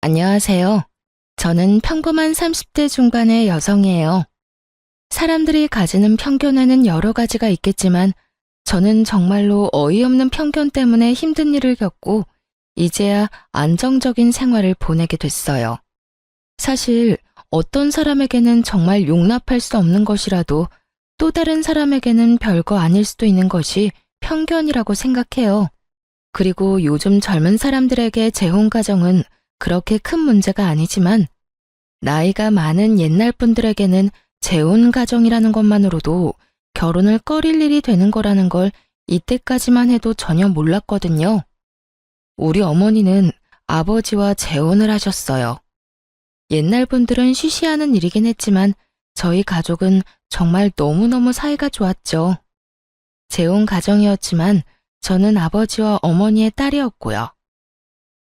안녕하세요. 저는 평범한 30대 중반의 여성이에요. 사람들이 가지는 편견에는 여러 가지가 있겠지만 저는 정말로 어이없는 편견 때문에 힘든 일을 겪고 이제야 안정적인 생활을 보내게 됐어요. 사실 어떤 사람에게는 정말 용납할 수 없는 것이라도 또 다른 사람에게는 별거 아닐 수도 있는 것이 편견이라고 생각해요. 그리고 요즘 젊은 사람들에게 재혼 가정은 그렇게 큰 문제가 아니지만 나이가 많은 옛날 분들에게는 재혼 가정이라는 것만으로도 결혼을 꺼릴 일이 되는 거라는 걸 이때까지만 해도 전혀 몰랐거든요. 우리 어머니는 아버지와 재혼을 하셨어요. 옛날 분들은 쉬쉬하는 일이긴 했지만 저희 가족은 정말 너무너무 사이가 좋았죠. 재혼 가정이었지만 저는 아버지와 어머니의 딸이었고요.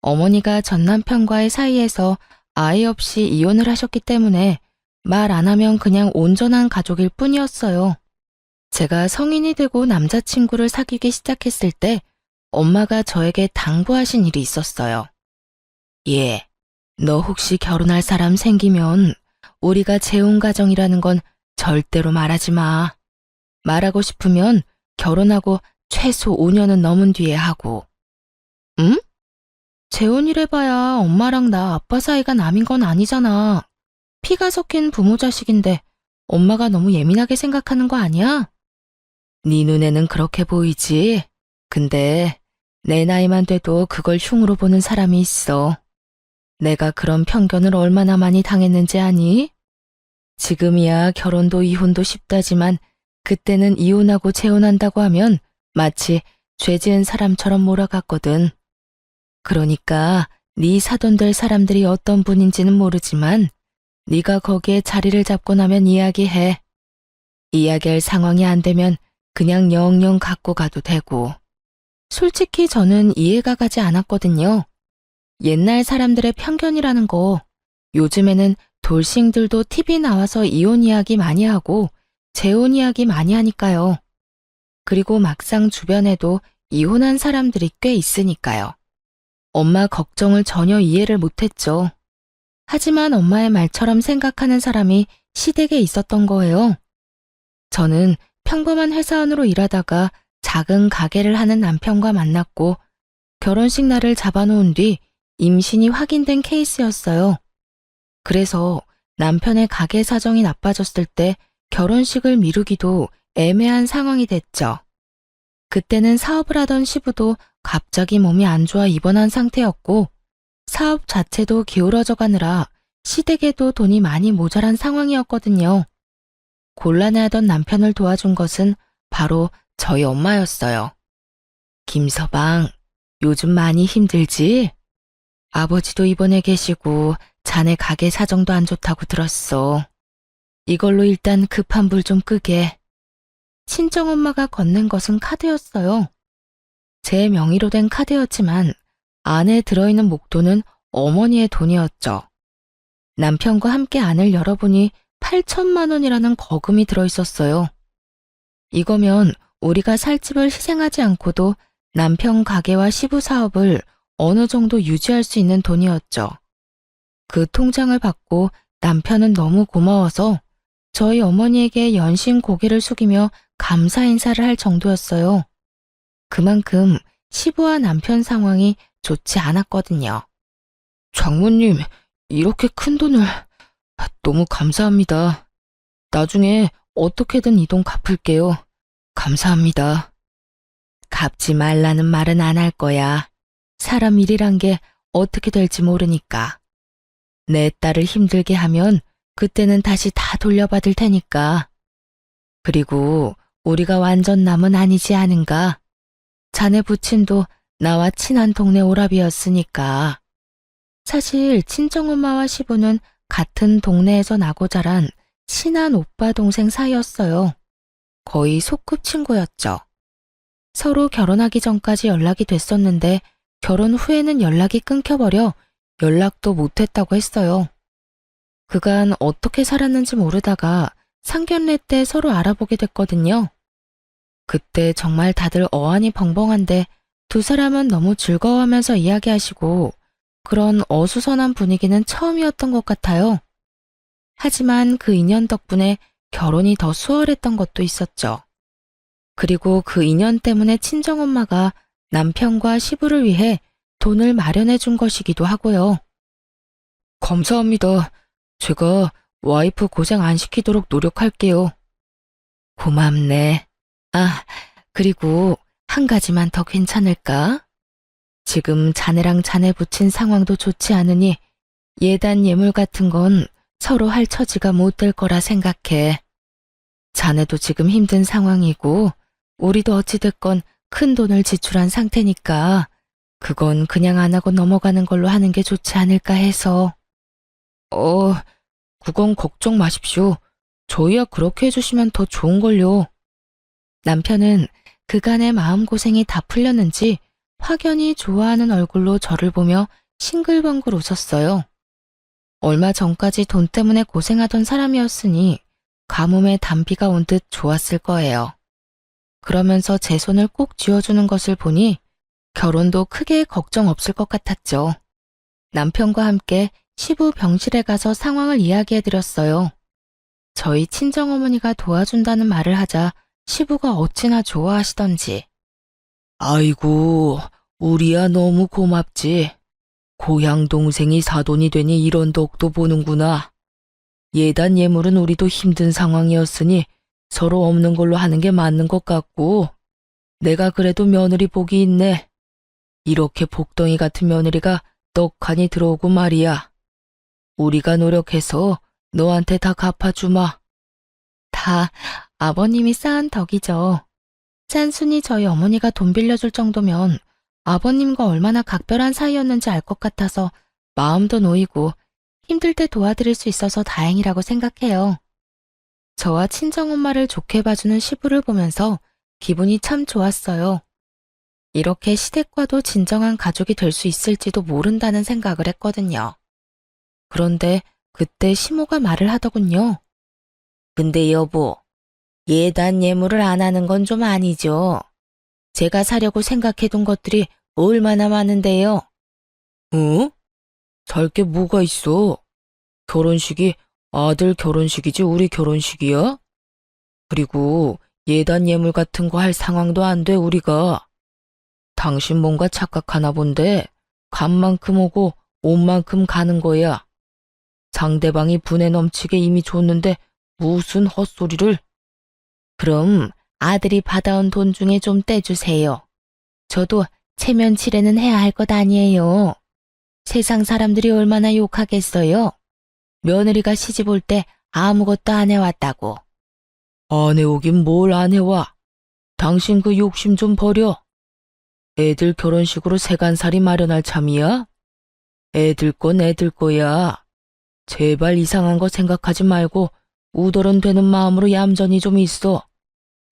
어머니가 전 남편과의 사이에서 아이 없이 이혼을 하셨기 때문에 말 안 하면 그냥 온전한 가족일 뿐이었어요. 제가 성인이 되고 남자친구를 사귀기 시작했을 때 엄마가 저에게 당부하신 일이 있었어요. 예, 너 혹시 결혼할 사람 생기면 우리가 재혼 가정이라는 건 절대로 말하지 마. 말하고 싶으면 결혼하고 최소 5년은 넘은 뒤에 하고. 응? 재혼이래봐야 엄마랑 나 아빠 사이가 남인 건 아니잖아. 피가 섞인 부모 자식인데 엄마가 너무 예민하게 생각하는 거 아니야? 네 눈에는 그렇게 보이지. 근데 내 나이만 돼도 그걸 흉으로 보는 사람이 있어. 내가 그런 편견을 얼마나 많이 당했는지 아니? 지금이야 결혼도 이혼도 쉽다지만 그때는 이혼하고 재혼한다고 하면 마치 죄 지은 사람처럼 몰아갔거든. 그러니까 네 사돈 될 사람들이 어떤 분인지는 모르지만 네가 거기에 자리를 잡고 나면 이야기해. 이야기할 상황이 안 되면 그냥 영영 갖고 가도 되고. 솔직히 저는 이해가 가지 않았거든요. 옛날 사람들의 편견이라는 거 요즘에는 돌싱들도 TV 나와서 이혼 이야기 많이 하고 재혼 이야기 많이 하니까요. 그리고 막상 주변에도 이혼한 사람들이 꽤 있으니까요. 엄마 걱정을 전혀 이해를 못했죠. 하지만 엄마의 말처럼 생각하는 사람이 시댁에 있었던 거예요. 저는 평범한 회사원으로 일하다가 작은 가게를 하는 남편과 만났고 결혼식 날을 잡아놓은 뒤 임신이 확인된 케이스였어요. 그래서 남편의 가게 사정이 나빠졌을 때 결혼식을 미루기도 애매한 상황이 됐죠. 그때는 사업을 하던 시부도 갑자기 몸이 안 좋아 입원한 상태였고 사업 자체도 기울어져 가느라 시댁에도 돈이 많이 모자란 상황이었거든요. 곤란해하던 남편을 도와준 것은 바로 저희 엄마였어요. 김서방, 요즘 많이 힘들지? 아버지도 입원해 계시고 자네 가게 사정도 안 좋다고 들었어. 이걸로 일단 급한 불 좀 끄게. 친정엄마가 건넨 것은 카드였어요. 제 명의로 된 카드였지만 안에 들어있는 목돈은 어머니의 돈이었죠. 남편과 함께 안을 열어보니 8천만 원이라는 거금이 들어있었어요. 이거면 우리가 살 집을 희생하지 않고도 남편 가게와 시부 사업을 어느 정도 유지할 수 있는 돈이었죠. 그 통장을 받고 남편은 너무 고마워서 저희 어머니에게 연신 고개를 숙이며 감사 인사를 할 정도였어요. 그만큼 시부와 남편 상황이 좋지 않았거든요. 장모님, 이렇게 큰 돈을 너무 감사합니다. 나중에 어떻게든 이 돈 갚을게요. 감사합니다. 갚지 말라는 말은 안 할 거야. 사람 일이란 게 어떻게 될지 모르니까. 내 딸을 힘들게 하면 그때는 다시 다 돌려받을 테니까. 그리고 우리가 완전 남은 아니지 않은가? 자네 부친도 나와 친한 동네 오라비였으니까. 사실 친정엄마와 시부는 같은 동네에서 나고 자란 친한 오빠 동생 사이였어요. 거의 소꿉친구였죠. 서로 결혼하기 전까지 연락이 됐었는데 결혼 후에는 연락이 끊겨버려 연락도 못했다고 했어요. 그간 어떻게 살았는지 모르다가 상견례 때 서로 알아보게 됐거든요. 그때 정말 다들 어안이 벙벙한데 두 사람은 너무 즐거워하면서 이야기하시고 그런 어수선한 분위기는 처음이었던 것 같아요. 하지만 그 인연 덕분에 결혼이 더 수월했던 것도 있었죠. 그리고 그 인연 때문에 친정엄마가 남편과 시부를 위해 돈을 마련해 준 것이기도 하고요. 감사합니다. 제가 와이프 고생 안 시키도록 노력할게요. 고맙네. 아, 그리고 한 가지만 더 괜찮을까? 지금 자네랑 자네 부친 상황도 좋지 않으니 예단 예물 같은 건 서로 할 처지가 못 될 거라 생각해. 자네도 지금 힘든 상황이고 우리도 어찌됐건 큰 돈을 지출한 상태니까 그건 그냥 안 하고 넘어가는 걸로 하는 게 좋지 않을까 해서. 그건 걱정 마십시오. 저희야 그렇게 해주시면 더 좋은걸요. 남편은 그간의 마음고생이 다 풀렸는지 확연히 좋아하는 얼굴로 저를 보며 싱글벙글 웃었어요. 얼마 전까지 돈 때문에 고생하던 사람이었으니 가뭄에 단비가 온 듯 좋았을 거예요. 그러면서 제 손을 꼭 쥐어주는 것을 보니 결혼도 크게 걱정 없을 것 같았죠. 남편과 함께 시부 병실에 가서 상황을 이야기해드렸어요. 저희 친정어머니가 도와준다는 말을 하자 시부가 어찌나 좋아하시던지. 아이고, 우리야 너무 고맙지. 고향 동생이 사돈이 되니 이런 덕도 보는구나. 예단 예물은 우리도 힘든 상황이었으니 서로 없는 걸로 하는 게 맞는 것 같고, 내가 그래도 며느리 복이 있네. 이렇게 복덩이 같은 며느리가 떡하니 들어오고 말이야. 우리가 노력해서 너한테 다 갚아주마. 다 아버님이 쌓은 덕이죠. 짠순이 저희 어머니가 돈 빌려줄 정도면 아버님과 얼마나 각별한 사이였는지 알 것 같아서 마음도 놓이고 힘들 때 도와드릴 수 있어서 다행이라고 생각해요. 저와 친정엄마를 좋게 봐주는 시부를 보면서 기분이 참 좋았어요. 이렇게 시댁과도 진정한 가족이 될 수 있을지도 모른다는 생각을 했거든요. 그런데 그때 시모가 말을 하더군요. 근데 여보, 예단 예물을 안 하는 건 좀 아니죠. 제가 사려고 생각해둔 것들이 얼마나 많은데요. 어? 살 게 뭐가 있어? 결혼식이 아들 결혼식이지 우리 결혼식이야? 그리고 예단 예물 같은 거 할 상황도 안 돼 우리가. 당신 뭔가 착각하나 본데 간 만큼 오고 온 만큼 가는 거야. 상대방이 분에 넘치게 이미 줬는데 무슨 헛소리를. 그럼 아들이 받아온 돈 중에 좀 떼주세요. 저도 체면 치레는 해야 할 것 아니에요. 세상 사람들이 얼마나 욕하겠어요. 며느리가 시집 올 때 아무것도 안 해왔다고. 안 해오긴 뭘 안 해와. 당신 그 욕심 좀 버려. 애들 결혼식으로 세간살이 마련할 참이야? 애들 건 애들 거야. 제발 이상한 거 생각하지 말고 우더런 되는 마음으로 얌전히 좀 있어.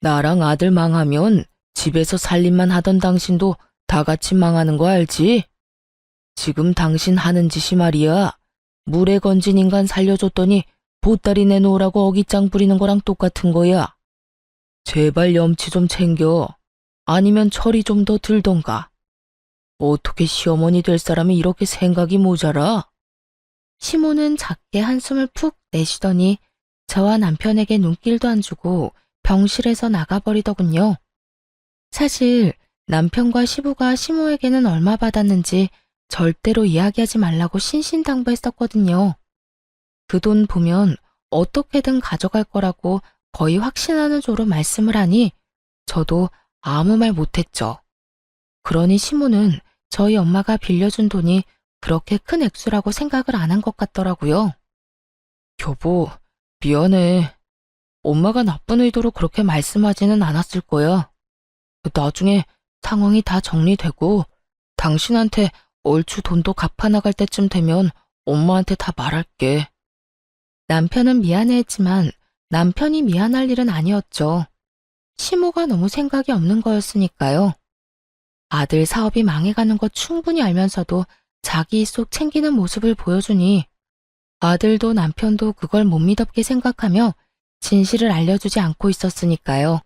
나랑 아들 망하면 집에서 살림만 하던 당신도 다 같이 망하는 거 알지? 지금 당신 하는 짓이 말이야. 물에 건진 인간 살려줬더니 보따리 내놓으라고 어깃장 부리는 거랑 똑같은 거야. 제발 염치 좀 챙겨. 아니면 철이 좀 더 들던가. 어떻게 시어머니 될 사람이 이렇게 생각이 모자라? 시모는 작게 한숨을 푹 내쉬더니 저와 남편에게 눈길도 안 주고 병실에서 나가버리더군요. 사실 남편과 시부가 시모에게는 얼마 받았는지 절대로 이야기하지 말라고 신신당부했었거든요. 그 돈 보면 어떻게든 가져갈 거라고 거의 확신하는 조로 말씀을 하니 저도 아무 말 못했죠. 그러니 시모는 저희 엄마가 빌려준 돈이 그렇게 큰 액수라고 생각을 안 한 것 같더라고요. 여보, 미안해. 엄마가 나쁜 의도로 그렇게 말씀하지는 않았을 거야. 나중에 상황이 다 정리되고 당신한테 얼추 돈도 갚아나갈 때쯤 되면 엄마한테 다 말할게. 남편은 미안해했지만 남편이 미안할 일은 아니었죠. 시모가 너무 생각이 없는 거였으니까요. 아들 사업이 망해가는 거 충분히 알면서도 자기 속 챙기는 모습을 보여주니 아들도 남편도 그걸 못 믿었게 생각하며 진실을 알려주지 않고 있었으니까요.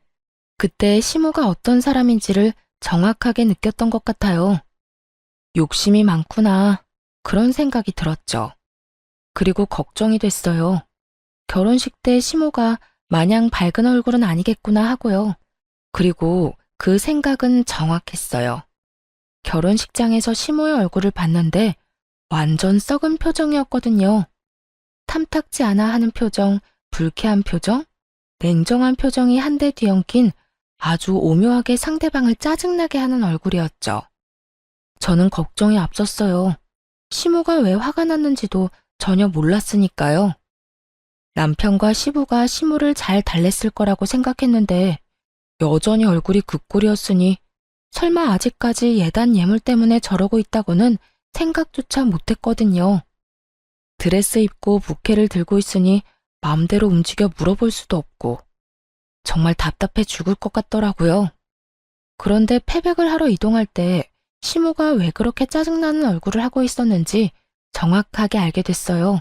그때 시모가 어떤 사람인지를 정확하게 느꼈던 것 같아요. 욕심이 많구나. 그런 생각이 들었죠. 그리고 걱정이 됐어요. 결혼식 때 시모가 마냥 밝은 얼굴은 아니겠구나 하고요. 그리고 그 생각은 정확했어요. 결혼식장에서 시모의 얼굴을 봤는데 완전 썩은 표정이었거든요. 탐탁지 않아 하는 표정, 불쾌한 표정, 냉정한 표정이 한데 뒤엉킨 아주 오묘하게 상대방을 짜증나게 하는 얼굴이었죠. 저는 걱정이 앞섰어요. 시모가 왜 화가 났는지도 전혀 몰랐으니까요. 남편과 시부가 시모를 잘 달랬을 거라고 생각했는데 여전히 얼굴이 그 꼴이었으니 설마 아직까지 예단 예물 때문에 저러고 있다고는 생각조차 못했거든요. 드레스 입고 부케를 들고 있으니 마음대로 움직여 물어볼 수도 없고 정말 답답해 죽을 것 같더라고요. 그런데 패백을 하러 이동할 때 시모가 왜 그렇게 짜증나는 얼굴을 하고 있었는지 정확하게 알게 됐어요.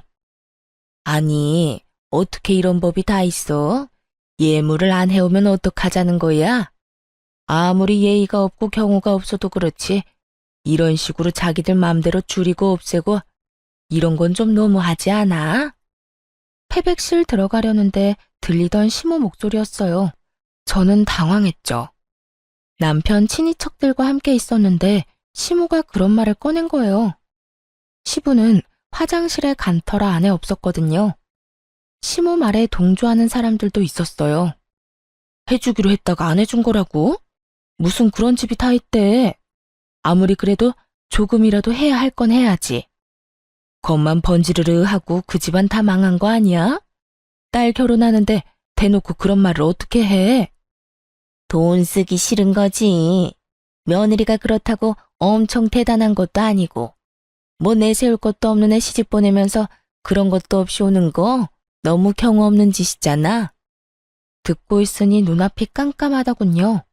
아니, 어떻게 이런 법이 다 있어? 예물을 안 해오면 어떡하자는 거야? 아무리 예의가 없고 경우가 없어도 그렇지 이런 식으로 자기들 맘대로 줄이고 없애고 이런 건 좀 너무하지 않아? 패백실 들어가려는데 들리던 시모 목소리였어요. 저는 당황했죠. 남편 친인척들과 함께 있었는데 시모가 그런 말을 꺼낸 거예요. 시부는 화장실에 간 터라 안에 없었거든요. 시모 말에 동조하는 사람들도 있었어요. 해주기로 했다가 안 해준 거라고? 무슨 그런 집이 다 있대. 아무리 그래도 조금이라도 해야 할 건 해야지. 겉만 번지르르 하고 그 집안 다 망한 거 아니야? 딸 결혼하는데 대놓고 그런 말을 어떻게 해? 돈 쓰기 싫은 거지. 며느리가 그렇다고 엄청 대단한 것도 아니고 뭐 내세울 것도 없는 애 시집 보내면서 그런 것도 없이 오는 거 너무 경우 없는 짓이잖아. 듣고 있으니 눈앞이 깜깜하더군요.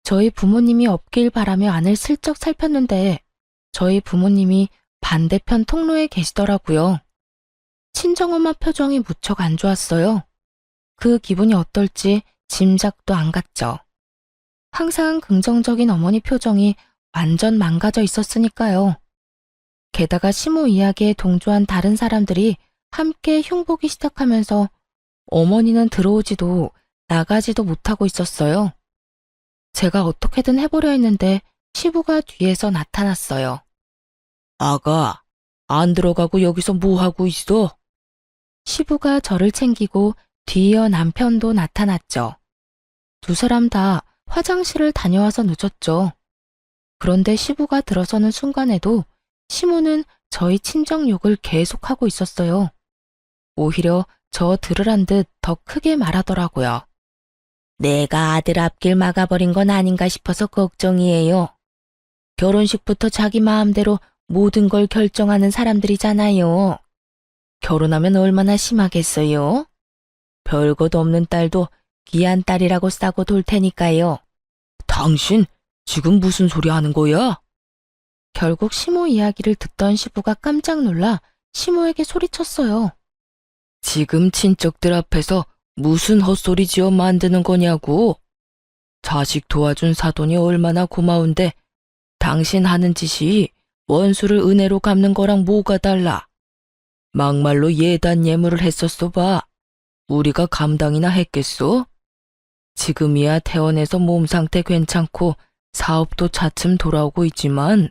저희 부모님이 없길 바라며 안을 슬쩍 살폈는데 저희 부모님이 반대편 통로에 계시더라고요. 친정엄마 표정이 무척 안 좋았어요. 그 기분이 어떨지 짐작도 안 갔죠. 항상 긍정적인 어머니 표정이 완전 망가져 있었으니까요. 게다가 시모 이야기에 동조한 다른 사람들이 함께 흉보기 시작하면서 어머니는 들어오지도 나가지도 못하고 있었어요. 제가 어떻게든 해보려 했는데 시부가 뒤에서 나타났어요. 아가, 안 들어가고 여기서 뭐 하고 있어? 시부가 저를 챙기고 뒤이어 남편도 나타났죠. 두 사람 다 화장실을 다녀와서 늦었죠. 그런데 시부가 들어서는 순간에도 시모는 저희 친정 욕을 계속하고 있었어요. 오히려 저 들으란 듯 더 크게 말하더라고요. 내가 아들 앞길 막아버린 건 아닌가 싶어서 걱정이에요. 결혼식부터 자기 마음대로 모든 걸 결정하는 사람들이잖아요. 결혼하면 얼마나 심하겠어요? 별것도 없는 딸도 귀한 딸이라고 싸고 돌 테니까요. 당신 지금 무슨 소리 하는 거야? 결국 시모 이야기를 듣던 시부가 깜짝 놀라 시모에게 소리쳤어요. 지금 친척들 앞에서 무슨 헛소리 지어 만드는 거냐고. 자식 도와준 사돈이 얼마나 고마운데 당신 하는 짓이 원수를 은혜로 갚는 거랑 뭐가 달라. 막말로 예단 예물을 했었어 봐. 우리가 감당이나 했겠소? 지금이야 퇴원해서 몸 상태 괜찮고 사업도 차츰 돌아오고 있지만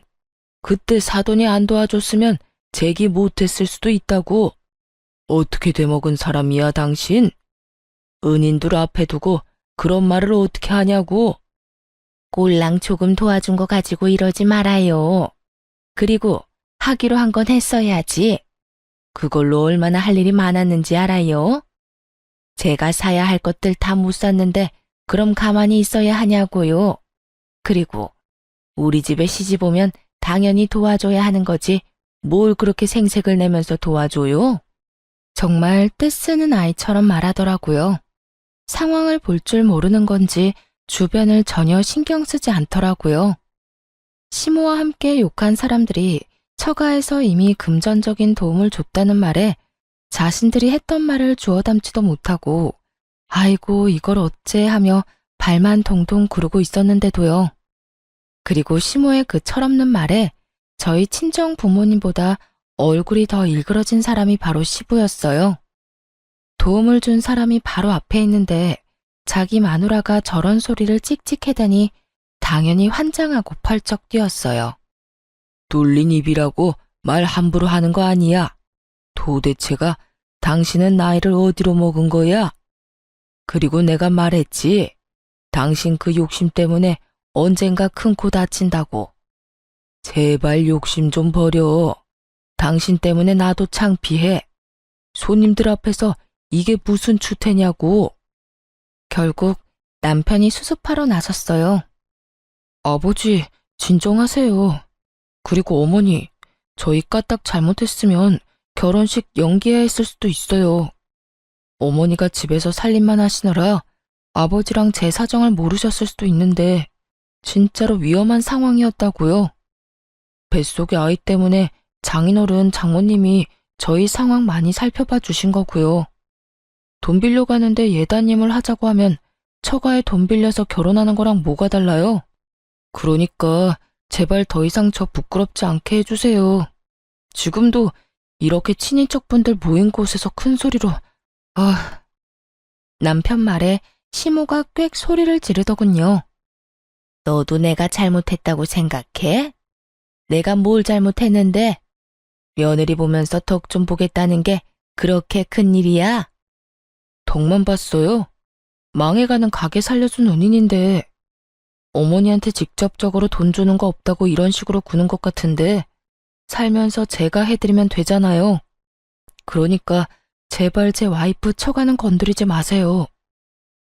그때 사돈이 안 도와줬으면 재기 못했을 수도 있다고. 어떻게 돼먹은 사람이야 당신? 은인들 앞에 두고 그런 말을 어떻게 하냐고. 꼴랑 조금 도와준 거 가지고 이러지 말아요. 그리고 하기로 한 건 했어야지. 그걸로 얼마나 할 일이 많았는지 알아요? 제가 사야 할 것들 다 못 샀는데 그럼 가만히 있어야 하냐고요. 그리고 우리 집에 시집 오면 당연히 도와줘야 하는 거지 뭘 그렇게 생색을 내면서 도와줘요? 정말 떼쓰는 아이처럼 말하더라고요. 상황을 볼 줄 모르는 건지 주변을 전혀 신경 쓰지 않더라고요. 시모와 함께 욕한 사람들이 처가에서 이미 금전적인 도움을 줬다는 말에 자신들이 했던 말을 주워 담지도 못하고 아이고 이걸 어째 하며 발만 동동 구르고 있었는데도요. 그리고 시모의 그 철없는 말에 저희 친정 부모님보다 얼굴이 더 일그러진 사람이 바로 시부였어요. 도움을 준 사람이 바로 앞에 있는데 자기 마누라가 저런 소리를 찍찍해대니 당연히 환장하고 펄쩍 뛰었어요. 뚫린 입이라고 말 함부로 하는 거 아니야. 도대체가 당신은 나이를 어디로 먹은 거야? 그리고 내가 말했지. 당신 그 욕심 때문에 언젠가 큰 코 다친다고. 제발 욕심 좀 버려. 당신 때문에 나도 창피해. 손님들 앞에서 이게 무슨 추태냐고. 결국 남편이 수습하러 나섰어요. 아버지, 진정하세요. 그리고 어머니, 저희 까딱 잘못했으면 결혼식 연기해야 했을 수도 있어요. 어머니가 집에서 살림만 하시느라 아버지랑 제 사정을 모르셨을 수도 있는데 진짜로 위험한 상황이었다고요. 뱃속의 아이 때문에 장인어른 장모님이 저희 상황 많이 살펴봐 주신 거고요. 돈 빌려 가는데 예단님을 하자고 하면 처가에 돈 빌려서 결혼하는 거랑 뭐가 달라요? 그러니까 제발 더 이상 저 부끄럽지 않게 해주세요. 지금도 이렇게 친인척분들 모인 곳에서 큰 소리로 남편 말에 시모가 꽥 소리를 지르더군요. 너도 내가 잘못했다고 생각해? 내가 뭘 잘못했는데? 며느리 보면서 덕 좀 보겠다는 게 그렇게 큰 일이야? 덕만 봤어요? 망해가는 가게 살려준 은인인데 어머니한테 직접적으로 돈 주는 거 없다고 이런 식으로 구는 것 같은데 살면서 제가 해드리면 되잖아요. 그러니까 제발 제 와이프 처가는 건드리지 마세요.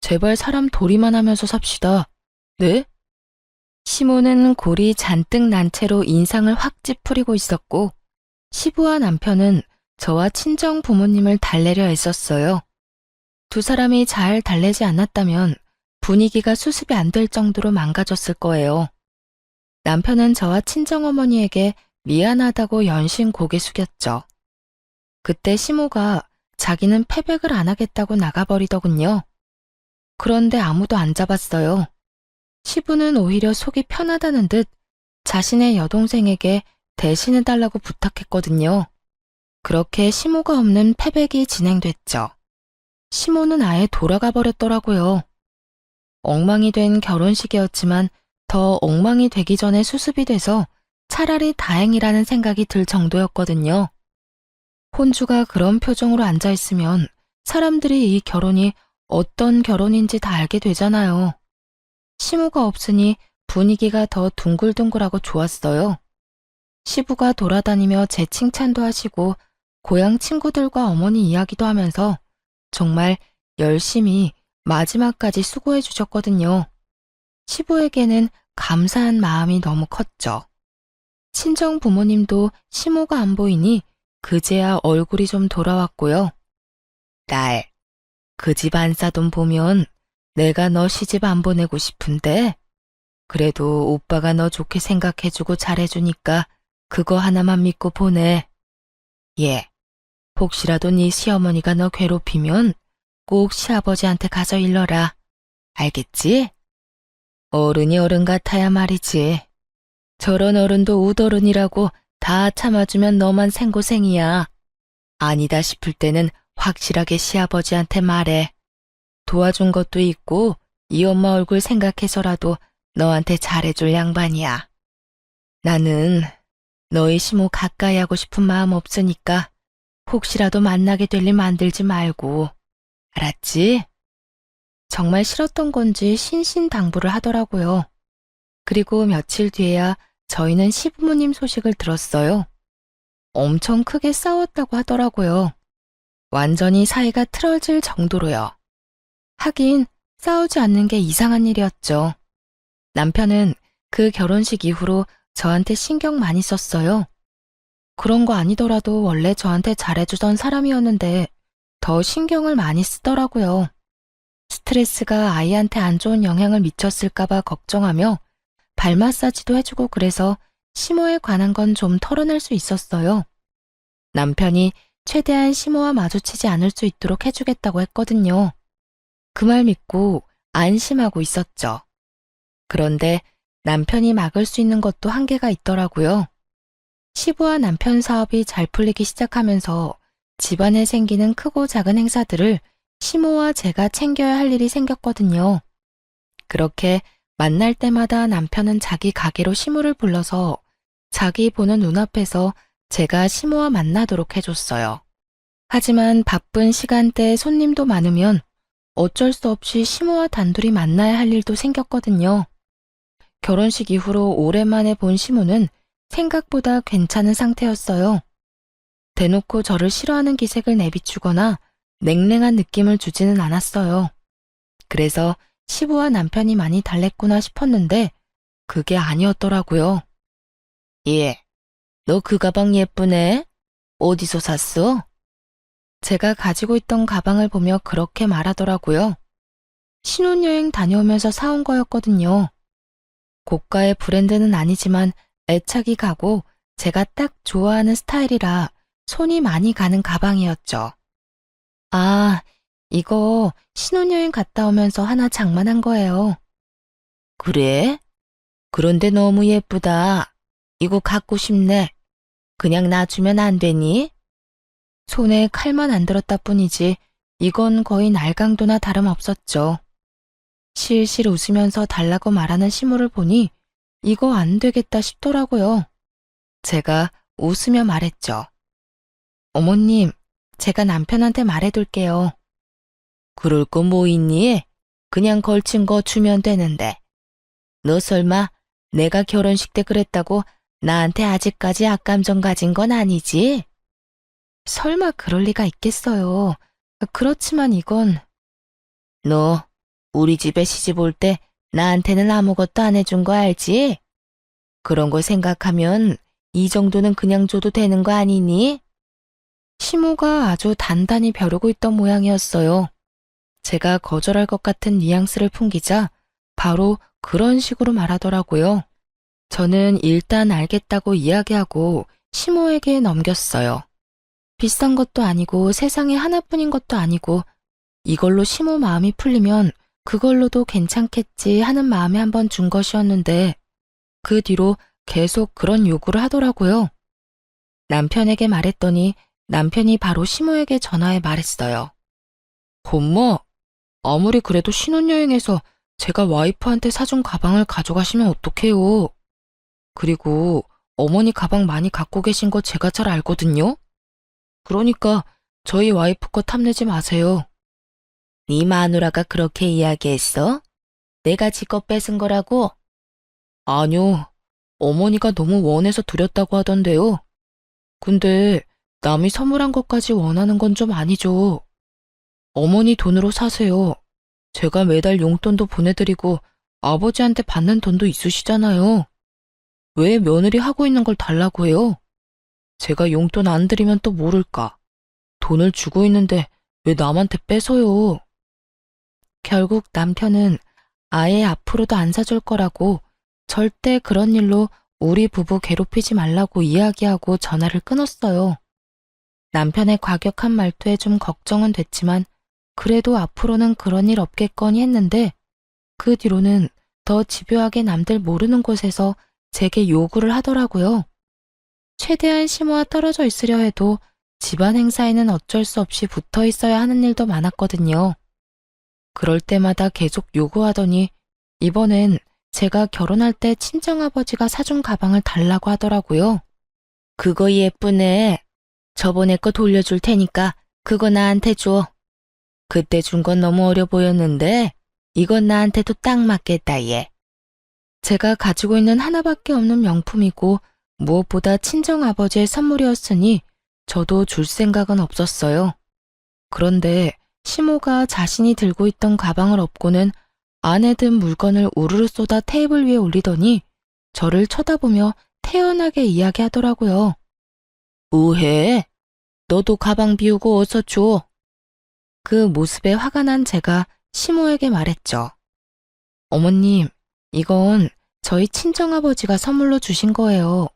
제발 사람 도리만 하면서 삽시다. 네? 시모는 골이 잔뜩 난 채로 인상을 확 찌푸리고 있었고 시부와 남편은 저와 친정 부모님을 달래려 애썼어요. 두 사람이 잘 달래지 않았다면 분위기가 수습이 안 될 정도로 망가졌을 거예요. 남편은 저와 친정어머니에게 미안하다고 연신 고개 숙였죠. 그때 시모가 자기는 패백을 안 하겠다고 나가버리더군요. 그런데 아무도 안 잡았어요. 시부는 오히려 속이 편하다는 듯 자신의 여동생에게 대신해달라고 부탁했거든요. 그렇게 시모가 없는 패백이 진행됐죠. 시모는 아예 돌아가 버렸더라고요. 엉망이 된 결혼식이었지만 더 엉망이 되기 전에 수습이 돼서 차라리 다행이라는 생각이 들 정도였거든요. 혼주가 그런 표정으로 앉아있으면 사람들이 이 결혼이 어떤 결혼인지 다 알게 되잖아요. 시모가 없으니 분위기가 더 둥글둥글하고 좋았어요. 시부가 돌아다니며 제 칭찬도 하시고 고향 친구들과 어머니 이야기도 하면서 정말 열심히 마지막까지 수고해 주셨거든요. 시부에게는 감사한 마음이 너무 컸죠. 친정 부모님도 시모가 안 보이니 그제야 얼굴이 좀 돌아왔고요. 딸, 그 집 안싸돈 보면 내가 너 시집 안 보내고 싶은데 그래도 오빠가 너 좋게 생각해주고 잘해주니까 그거 하나만 믿고 보내. 예, 혹시라도 네 시어머니가 너 괴롭히면 꼭 시아버지한테 가서 일러라. 알겠지? 어른이 어른 같아야 말이지. 저런 어른도 우더른이라고 다 참아주면 너만 생고생이야. 아니다 싶을 때는 확실하게 시아버지한테 말해. 도와준 것도 있고 이 엄마 얼굴 생각해서라도 너한테 잘해줄 양반이야. 나는 너희 시모 가까이 하고 싶은 마음 없으니까 혹시라도 만나게 될 일 만들지 말고. 알았지? 정말 싫었던 건지 신신당부를 하더라고요. 그리고 며칠 뒤에야 저희는 시부모님 소식을 들었어요. 엄청 크게 싸웠다고 하더라고요. 완전히 사이가 틀어질 정도로요. 하긴 싸우지 않는 게 이상한 일이었죠. 남편은 그 결혼식 이후로 저한테 신경 많이 썼어요. 그런 거 아니더라도 원래 저한테 잘해주던 사람이었는데 더 신경을 많이 쓰더라고요. 스트레스가 아이한테 안 좋은 영향을 미쳤을까봐 걱정하며 발 마사지도 해주고 그래서 시모에 관한 건 좀 털어낼 수 있었어요. 남편이 최대한 시모와 마주치지 않을 수 있도록 해주겠다고 했거든요. 그 말 믿고 안심하고 있었죠. 그런데 남편이 막을 수 있는 것도 한계가 있더라고요. 시부와 남편 사업이 잘 풀리기 시작하면서 집안에 생기는 크고 작은 행사들을 시모와 제가 챙겨야 할 일이 생겼거든요. 그렇게 만날 때마다 남편은 자기 가게로 시모를 불러서 자기 보는 눈앞에서 제가 시모와 만나도록 해줬어요. 하지만 바쁜 시간대에 손님도 많으면 어쩔 수 없이 시모와 단둘이 만나야 할 일도 생겼거든요. 결혼식 이후로 오랜만에 본 시모는 생각보다 괜찮은 상태였어요. 대놓고 저를 싫어하는 기색을 내비추거나 냉랭한 느낌을 주지는 않았어요. 그래서 시부와 남편이 많이 달랬구나 싶었는데 그게 아니었더라고요. 예, 너 그 가방 예쁘네? 어디서 샀어? 제가 가지고 있던 가방을 보며 그렇게 말하더라고요. 신혼여행 다녀오면서 사온 거였거든요. 고가의 브랜드는 아니지만 애착이 가고 제가 딱 좋아하는 스타일이라 손이 많이 가는 가방이었죠. 아, 이거 신혼여행 갔다 오면서 하나 장만한 거예요. 그래? 그런데 너무 예쁘다. 이거 갖고 싶네. 그냥 놔주면 안 되니? 손에 칼만 안 들었다 뿐이지 이건 거의 날강도나 다름없었죠. 실실 웃으면서 달라고 말하는 시모를 보니 이거 안 되겠다 싶더라고요. 제가 웃으며 말했죠. 어머님, 제가 남편한테 말해둘게요. 그럴 거 뭐 있니? 그냥 걸친 거 주면 되는데. 너 설마 내가 결혼식 때 그랬다고 나한테 아직까지 악감정 가진 건 아니지? 설마 그럴 리가 있겠어요. 그렇지만 이건... 너 우리 집에 시집 올 때 나한테는 아무것도 안 해준 거 알지? 그런 거 생각하면 이 정도는 그냥 줘도 되는 거 아니니? 시모가 아주 단단히 벼르고 있던 모양이었어요. 제가 거절할 것 같은 뉘앙스를 풍기자 바로 그런 식으로 말하더라고요. 저는 일단 알겠다고 이야기하고 시모에게 넘겼어요. 비싼 것도 아니고 세상에 하나뿐인 것도 아니고 이걸로 시모 마음이 풀리면 그걸로도 괜찮겠지 하는 마음에 한번 준 것이었는데 그 뒤로 계속 그런 요구를 하더라고요. 남편에게 말했더니 남편이 바로 시모에게 전화해 말했어요. 엄마, 아무리 그래도 신혼여행에서 제가 와이프한테 사준 가방을 가져가시면 어떡해요. 그리고 어머니 가방 많이 갖고 계신 거 제가 잘 알거든요. 그러니까 저희 와이프 거 탐내지 마세요. 네 마누라가 그렇게 이야기했어? 내가 지 거 뺏은 거라고? 아니요. 어머니가 너무 원해서 드렸다고 하던데요. 근데 남이 선물한 것까지 원하는 건 좀 아니죠. 어머니 돈으로 사세요. 제가 매달 용돈도 보내드리고 아버지한테 받는 돈도 있으시잖아요. 왜 며느리 하고 있는 걸 달라고 해요? 제가 용돈 안 드리면 또 모를까. 돈을 주고 있는데 왜 남한테 뺏어요? 결국 남편은 아예 앞으로도 안 사줄 거라고 절대 그런 일로 우리 부부 괴롭히지 말라고 이야기하고 전화를 끊었어요. 남편의 과격한 말투에 좀 걱정은 됐지만 그래도 앞으로는 그런 일 없겠거니 했는데 그 뒤로는 더 집요하게 남들 모르는 곳에서 제게 요구를 하더라고요. 최대한 시모와 떨어져 있으려 해도 집안 행사에는 어쩔 수 없이 붙어 있어야 하는 일도 많았거든요. 그럴 때마다 계속 요구하더니 이번엔 제가 결혼할 때 친정아버지가 사준 가방을 달라고 하더라고요. 그거 예쁘네. 저번에 거 돌려줄 테니까 그거 나한테 줘. 그때 준 건 너무 어려 보였는데 이건 나한테도 딱 맞겠다 얘. 제가 가지고 있는 하나밖에 없는 명품이고 무엇보다 친정아버지의 선물이었으니 저도 줄 생각은 없었어요. 그런데 시모가 자신이 들고 있던 가방을 업고는 안에 든 물건을 우르르 쏟아 테이블 위에 올리더니 저를 쳐다보며 태연하게 이야기하더라고요. 뭐해? 너도 가방 비우고 어서 줘. 그 모습에 화가 난 제가 시모에게 말했죠. 어머님, 이건 저희 친정아버지가 선물로 주신 거예요.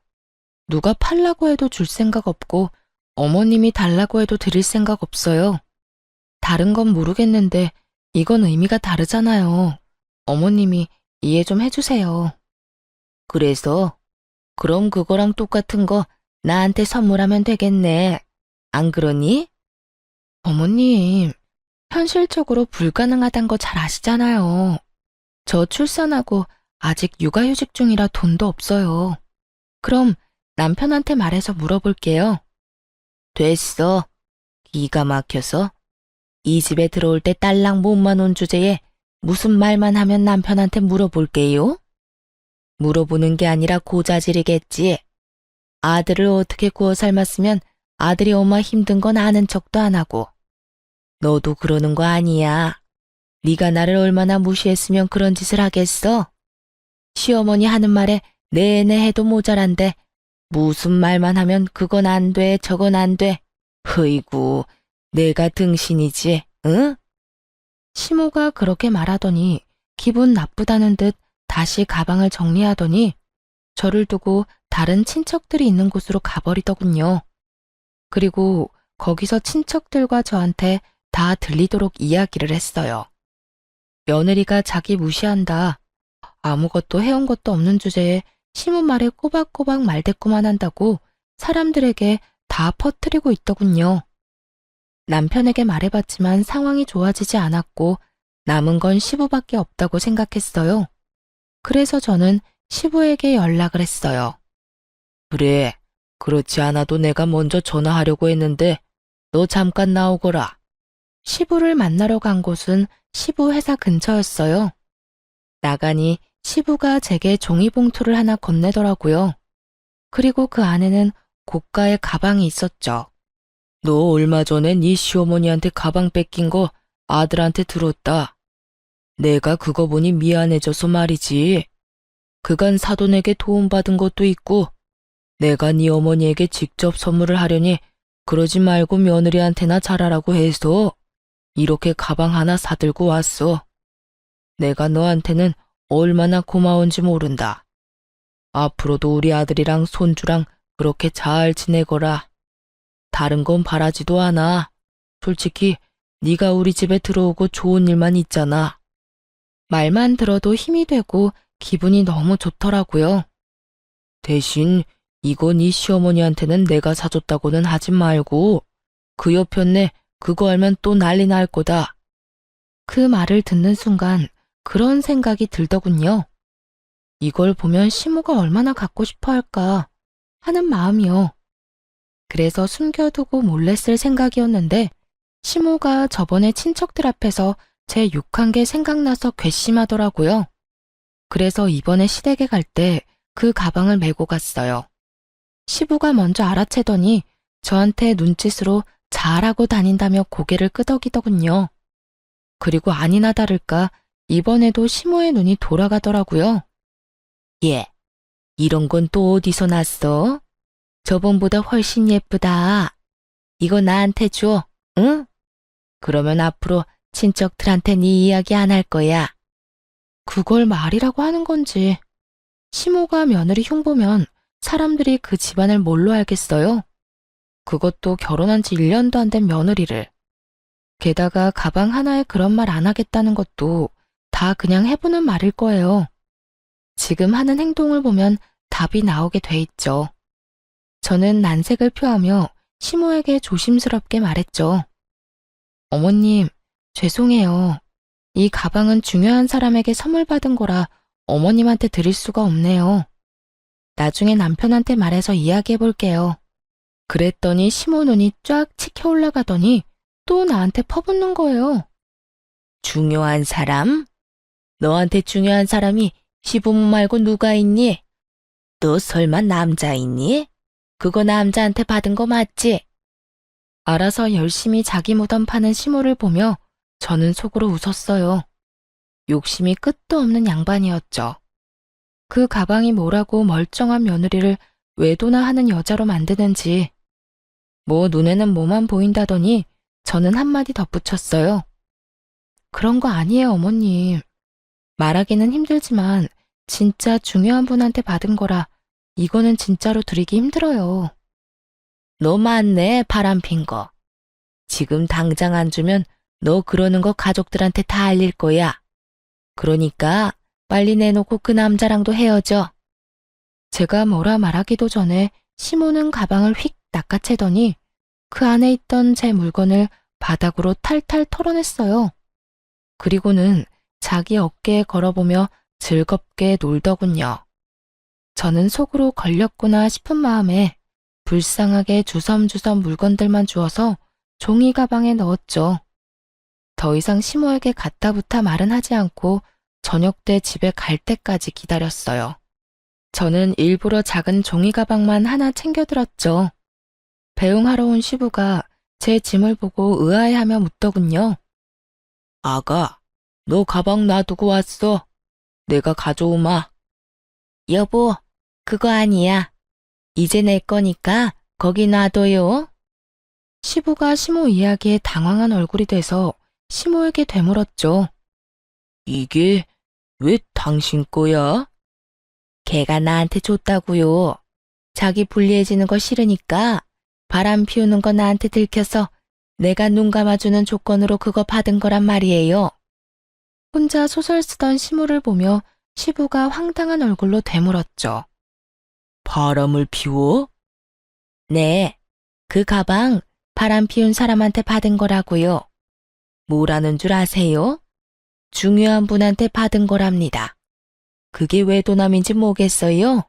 누가 팔라고 해도 줄 생각 없고 어머님이 달라고 해도 드릴 생각 없어요. 다른 건 모르겠는데 이건 의미가 다르잖아요. 어머님이 이해 좀 해주세요. 그래서? 그럼 그거랑 똑같은 거 나한테 선물하면 되겠네. 안 그러니? 어머님, 현실적으로 불가능하단 거 잘 아시잖아요. 저 출산하고 아직 육아휴직 중이라 돈도 없어요. 그럼 남편한테 말해서 물어볼게요. 됐어. 기가 막혀서 이 집에 들어올 때 딸랑 몸만 온 주제에 무슨 말만 하면 남편한테 물어볼게요? 물어보는 게 아니라 고자질이겠지. 아들을 어떻게 구워 삶았으면 아들이 엄마 힘든 건 아는 척도 안 하고. 너도 그러는 거 아니야. 네가 나를 얼마나 무시했으면 그런 짓을 하겠어? 시어머니 하는 말에 내내 해도 모자란데 무슨 말만 하면 그건 안 돼, 저건 안 돼. 흐이구, 내가 등신이지, 응? 시모가 그렇게 말하더니 기분 나쁘다는 듯 다시 가방을 정리하더니 저를 두고 다른 친척들이 있는 곳으로 가버리더군요. 그리고 거기서 친척들과 저한테 다 들리도록 이야기를 했어요. 며느리가 자기 무시한다. 아무것도 해온 것도 없는 주제에 시모 말에 꼬박꼬박 말대꾸만 한다고 사람들에게 다 퍼뜨리고 있더군요. 남편에게 말해봤지만 상황이 좋아지지 않았고 남은 건 시부밖에 없다고 생각했어요. 그래서 저는 시부에게 연락을 했어요. 그래, 그렇지 않아도 내가 먼저 전화하려고 했는데 너 잠깐 나오거라. 시부를 만나러 간 곳은 시부 회사 근처였어요. 나가니 시부가 제게 종이봉투를 하나 건네더라고요. 그리고 그 안에는 고가의 가방이 있었죠. 너 얼마 전에 네 시어머니한테 가방 뺏긴 거 아들한테 들었다. 내가 그거 보니 미안해져서 말이지. 그간 사돈에게 도움받은 것도 있고 내가 네 어머니에게 직접 선물을 하려니 그러지 말고 며느리한테나 잘하라고 해서 이렇게 가방 하나 사들고 왔어. 내가 너한테는 얼마나 고마운지 모른다. 앞으로도 우리 아들이랑 손주랑 그렇게 잘 지내거라. 다른 건 바라지도 않아. 솔직히 네가 우리 집에 들어오고 좋은 일만 있잖아. 말만 들어도 힘이 되고 기분이 너무 좋더라고요. 대신 이거 네 시어머니한테는 내가 사줬다고는 하지 말고 그 여편네 그거 알면 또 난리 날 거다. 그 말을 듣는 순간 그런 생각이 들더군요. 이걸 보면 시모가 얼마나 갖고 싶어 할까 하는 마음이요. 그래서 숨겨두고 몰래 쓸 생각이었는데 시모가 저번에 친척들 앞에서 제 욕한 게 생각나서 괘씸하더라고요. 그래서 이번에 시댁에 갈 때 그 가방을 메고 갔어요. 시부가 먼저 알아채더니 저한테 눈짓으로 잘하고 다닌다며 고개를 끄덕이더군요. 그리고 아니나 다를까 이번에도 시모의 눈이 돌아가더라고요. 예, 이런 건 또 어디서 났어? 저번보다 훨씬 예쁘다. 이거 나한테 줘, 응? 그러면 앞으로 친척들한테 네 이야기 안 할 거야. 그걸 말이라고 하는 건지. 시모가 며느리 흉보면 사람들이 그 집안을 뭘로 알겠어요? 그것도 결혼한 지 1년도 안 된 며느리를. 게다가 가방 하나에 그런 말 안 하겠다는 것도 다 그냥 해보는 말일 거예요. 지금 하는 행동을 보면 답이 나오게 돼 있죠. 저는 난색을 표하며 시모에게 조심스럽게 말했죠. 어머님, 죄송해요. 이 가방은 중요한 사람에게 선물 받은 거라 어머님한테 드릴 수가 없네요. 나중에 남편한테 말해서 이야기해 볼게요. 그랬더니 시모 눈이 쫙 치켜 올라가더니 또 나한테 퍼붓는 거예요. 중요한 사람? 너한테 중요한 사람이 시부모 말고 누가 있니? 너 설마 남자 있니? 그거 남자한테 받은 거 맞지? 알아서 열심히 자기 무덤 파는 시모를 보며 저는 속으로 웃었어요. 욕심이 끝도 없는 양반이었죠. 그 가방이 뭐라고 멀쩡한 며느리를 외도나 하는 여자로 만드는지. 뭐 눈에는 뭐만 보인다더니 저는 한마디 덧붙였어요. 그런 거 아니에요, 어머님. 말하기는 힘들지만 진짜 중요한 분한테 받은 거라 이거는 진짜로 드리기 힘들어요. 너 맞네, 바람핀 거. 지금 당장 안 주면 너 그러는 거 가족들한테 다 알릴 거야. 그러니까 빨리 내놓고 그 남자랑도 헤어져. 제가 뭐라 말하기도 전에 시모는 가방을 휙 낚아채더니 그 안에 있던 제 물건을 바닥으로 탈탈 털어냈어요. 그리고는 자기 어깨에 걸어보며 즐겁게 놀더군요. 저는 속으로 걸렸구나 싶은 마음에 불쌍하게 주섬주섬 물건들만 주워서 종이 가방에 넣었죠. 더 이상 시모에게 갖다부타 말은 하지 않고 저녁 때 집에 갈 때까지 기다렸어요. 저는 일부러 작은 종이 가방만 하나 챙겨들었죠. 배웅하러 온 시부가 제 짐을 보고 의아해하며 묻더군요. 아가, 너 가방 놔두고 왔어. 내가 가져오마. 여보, 그거 아니야. 이제 내 거니까 거기 놔둬요. 시부가 시모 이야기에 당황한 얼굴이 돼서 시모에게 되물었죠. 이게 왜 당신 거야? 걔가 나한테 줬다고요. 자기 불리해지는 거 싫으니까 바람 피우는 거 나한테 들켜서 내가 눈 감아주는 조건으로 그거 받은 거란 말이에요. 혼자 소설 쓰던 시모를 보며 시부가 황당한 얼굴로 되물었죠. 바람을 피워? 네, 그 가방 바람 피운 사람한테 받은 거라고요. 뭐라는 줄 아세요? 중요한 분한테 받은 거랍니다. 그게 왜 도남인지 뭐겠어요?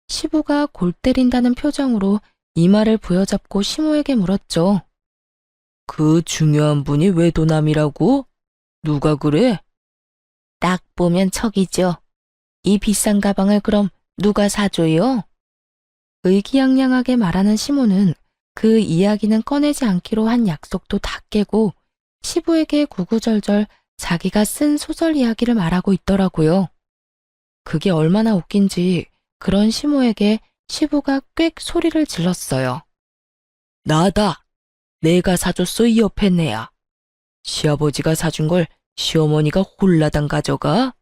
시부가 골 때린다는 표정으로 이마를 부여잡고 시모에게 물었죠. 그 중요한 분이 왜 도남이라고? 누가 그래? 딱 보면 척이죠. 이 비싼 가방을 그럼 누가 사줘요? 의기양양하게 말하는 시모는 그 이야기는 꺼내지 않기로 한 약속도 다 깨고 시부에게 구구절절 자기가 쓴 소설 이야기를 말하고 있더라고요. 그게 얼마나 웃긴지 그런 시모에게 시부가 꽥 소리를 질렀어요. 나다. 내가 사줬어 이 옆에 내야. 시아버지가 사준 걸 시어머니가 홀라당 가져가?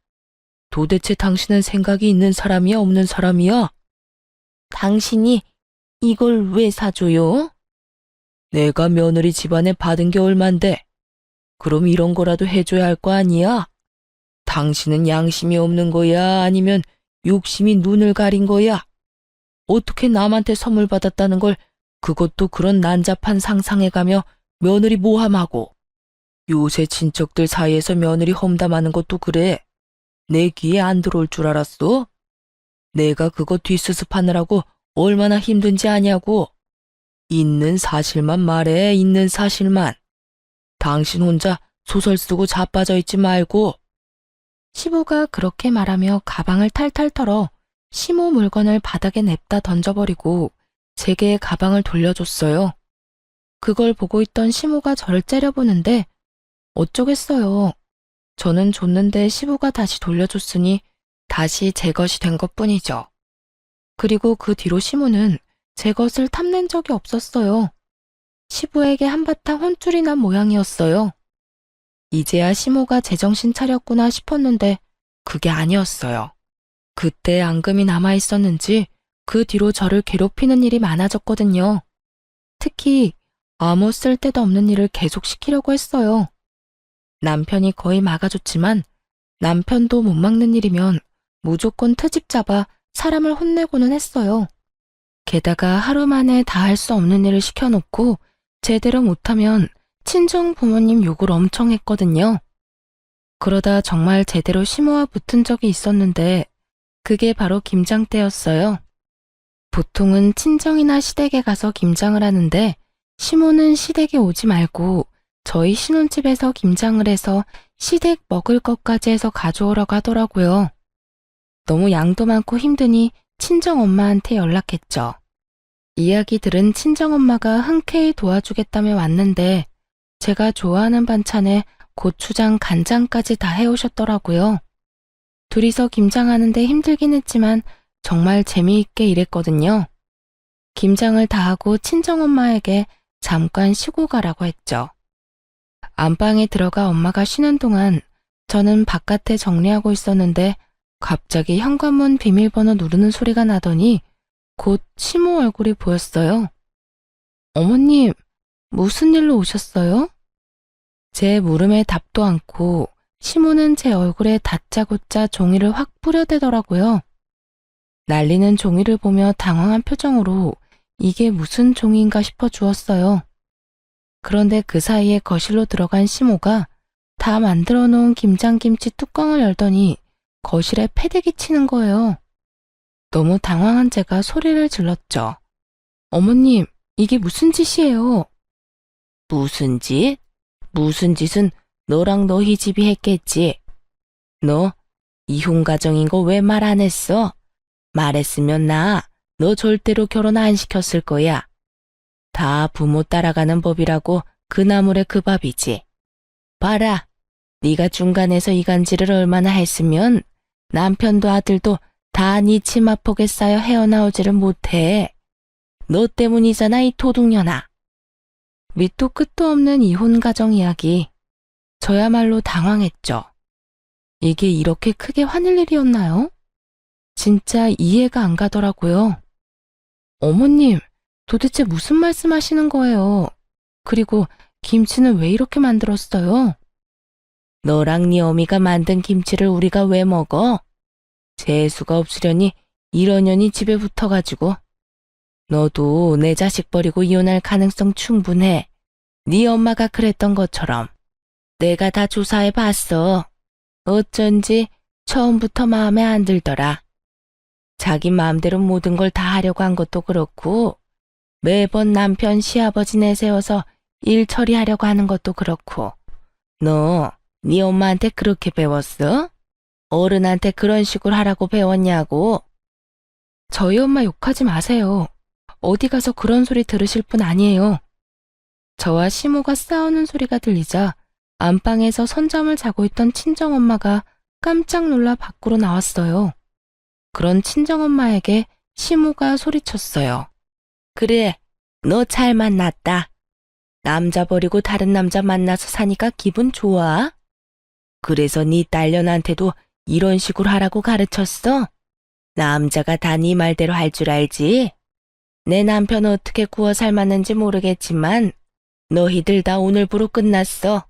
도대체 당신은 생각이 있는 사람이야 없는 사람이야? 당신이 이걸 왜 사줘요? 내가 며느리 집안에 받은 게 얼만데 그럼 이런 거라도 해줘야 할 거 아니야? 당신은 양심이 없는 거야 아니면 욕심이 눈을 가린 거야? 어떻게 남한테 선물 받았다는 걸 그것도 그런 난잡한 상상해가며 며느리 모함하고 요새 친척들 사이에서 며느리 험담하는 것도 그래. 내 귀에 안 들어올 줄 알았어? 내가 그거 뒷수습하느라고 얼마나 힘든지 아냐고. 있는 사실만 말해, 있는 사실만. 당신 혼자 소설 쓰고 자빠져 있지 말고. 시부가 그렇게 말하며 가방을 탈탈 털어 시모 물건을 바닥에 냅다 던져버리고 제게 가방을 돌려줬어요. 그걸 보고 있던 시모가 저를 째려보는데 어쩌겠어요. 저는 줬는데 시부가 다시 돌려줬으니 다시 제 것이 된 것뿐이죠. 그리고 그 뒤로 시모는 제 것을 탐낸 적이 없었어요. 시부에게 한바탕 혼쭐이 난 모양이었어요. 이제야 시모가 제정신 차렸구나 싶었는데 그게 아니었어요. 그때 앙금이 남아있었는지 그 뒤로 저를 괴롭히는 일이 많아졌거든요. 특히 아무 쓸데도 없는 일을 계속 시키려고 했어요. 남편이 거의 막아줬지만 남편도 못 막는 일이면 무조건 트집 잡아 사람을 혼내고는 했어요. 게다가 하루 만에 다 할 수 없는 일을 시켜놓고 제대로 못하면 친정 부모님 욕을 엄청 했거든요. 그러다 정말 제대로 시모와 붙은 적이 있었는데 그게 바로 김장 때였어요. 보통은 친정이나 시댁에 가서 김장을 하는데 시모는 시댁에 오지 말고 저희 신혼집에서 김장을 해서 시댁 먹을 것까지 해서 가져오라고 하더라고요. 너무 양도 많고 힘드니 친정엄마한테 연락했죠. 이야기 들은 친정엄마가 흔쾌히 도와주겠다며 왔는데 제가 좋아하는 반찬에 고추장, 간장까지 다 해오셨더라고요. 둘이서 김장하는데 힘들긴 했지만 정말 재미있게 일했거든요. 김장을 다 하고 친정엄마에게 잠깐 쉬고 가라고 했죠. 안방에 들어가 엄마가 쉬는 동안 저는 바깥에 정리하고 있었는데 갑자기 현관문 비밀번호 누르는 소리가 나더니 곧 시모 얼굴이 보였어요. 어머님, 무슨 일로 오셨어요? 제 물음에 답도 않고 시모는 제 얼굴에 다짜고짜 종이를 확 뿌려대더라고요. 날리는 종이를 보며 당황한 표정으로 이게 무슨 종이인가 싶어 주었어요. 그런데 그 사이에 거실로 들어간 시모가 다 만들어 놓은 김장김치 뚜껑을 열더니 거실에 패대기 치는 거예요. 너무 당황한 제가 소리를 질렀죠. 어머님, 이게 무슨 짓이에요? 무슨 짓? 무슨 짓은 너랑 너희 집이 했겠지. 너 이혼 가정인 거 왜 말 안 했어? 말했으면 너 절대로 결혼 안 시켰을 거야. 다 부모 따라가는 법이라고 그 나물에 그 밥이지. 봐라, 네가 중간에서 이간질을 얼마나 했으면 남편도 아들도 다 네 치마폭에 쌓여 헤어나오지를 못해. 너 때문이잖아, 이 도둑년아. 밑도 끝도 없는 이혼 가정 이야기. 저야말로 당황했죠. 이게 이렇게 크게 화낼 일이었나요? 진짜 이해가 안 가더라고요. 어머님, 도대체 무슨 말씀하시는 거예요? 그리고 김치는 왜 이렇게 만들었어요? 너랑 네 어미가 만든 김치를 우리가 왜 먹어? 재수가 없으려니 이런 년이 집에 붙어가지고. 너도 내 자식 버리고 이혼할 가능성 충분해. 네 엄마가 그랬던 것처럼. 내가 다 조사해봤어. 어쩐지 처음부터 마음에 안 들더라. 자기 마음대로 모든 걸 다 하려고 한 것도 그렇고 매번 남편 시아버지 내세워서 일 처리하려고 하는 것도 그렇고 너 네 엄마한테 그렇게 배웠어? 어른한테 그런 식으로 하라고 배웠냐고? 저희 엄마 욕하지 마세요. 어디 가서 그런 소리 들으실 분 아니에요. 저와 시모가 싸우는 소리가 들리자 안방에서 선잠을 자고 있던 친정엄마가 깜짝 놀라 밖으로 나왔어요. 그런 친정엄마에게 시모가 소리쳤어요. 그래, 너 잘 만났다. 남자 버리고 다른 남자 만나서 사니까 기분 좋아? 그래서 네 딸년한테도 이런 식으로 하라고 가르쳤어? 남자가 다 네 말대로 할 줄 알지? 내 남편 어떻게 구워 삶았는지 모르겠지만 너희들 다 오늘부로 끝났어.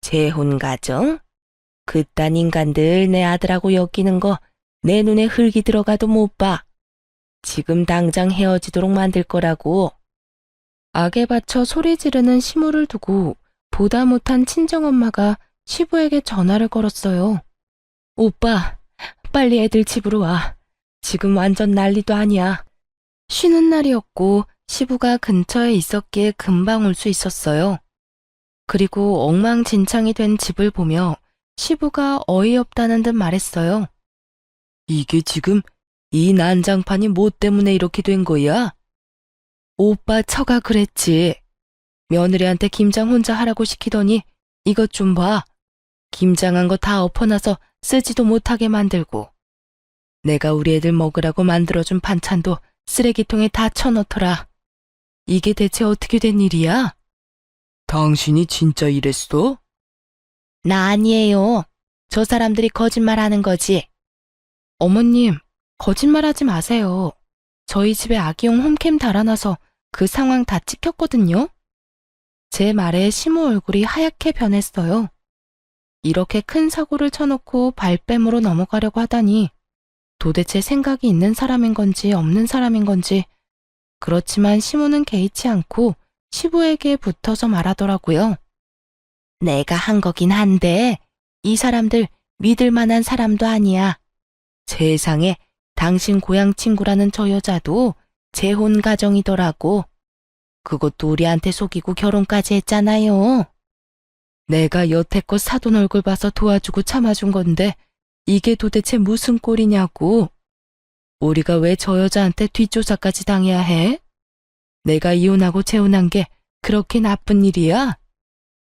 재혼 가정? 그딴 인간들 내 아들하고 엮이는 거 내 눈에 흙이 들어가도 못 봐. 지금 당장 헤어지도록 만들 거라고. 악에 받쳐 소리 지르는 시모를 두고 보다 못한 친정엄마가 시부에게 전화를 걸었어요. 오빠, 빨리 애들 집으로 와. 지금 완전 난리도 아니야. 쉬는 날이었고 시부가 근처에 있었기에 금방 올 수 있었어요. 그리고 엉망진창이 된 집을 보며 시부가 어이없다는 듯 말했어요. 이게 지금 이 난장판이 뭐 때문에 이렇게 된 거야? 오빠 처가 그랬지. 며느리한테 김장 혼자 하라고 시키더니 이것 좀 봐. 김장한 거 다 엎어놔서 쓰지도 못하게 만들고. 내가 우리 애들 먹으라고 만들어준 반찬도 쓰레기통에 다 쳐넣더라. 이게 대체 어떻게 된 일이야? 당신이 진짜 이랬어? 나 아니에요. 저 사람들이 거짓말하는 거지. 어머님, 거짓말하지 마세요. 저희 집에 아기용 홈캠 달아놔서 그 상황 다 찍혔거든요. 제 말에 시모 얼굴이 하얗게 변했어요. 이렇게 큰 사고를 쳐놓고 발뺌으로 넘어가려고 하다니 도대체 생각이 있는 사람인 건지 없는 사람인 건지. 그렇지만 시모는 개의치 않고 시부에게 붙어서 말하더라고요. 내가 한 거긴 한데 이 사람들 믿을 만한 사람도 아니야. 세상에 당신 고향 친구라는 저 여자도 재혼 가정이더라고. 그것도 우리한테 속이고 결혼까지 했잖아요. 내가 여태껏 사돈 얼굴 봐서 도와주고 참아준 건데 이게 도대체 무슨 꼴이냐고. 우리가 왜 저 여자한테 뒷조사까지 당해야 해? 내가 이혼하고 재혼한 게 그렇게 나쁜 일이야?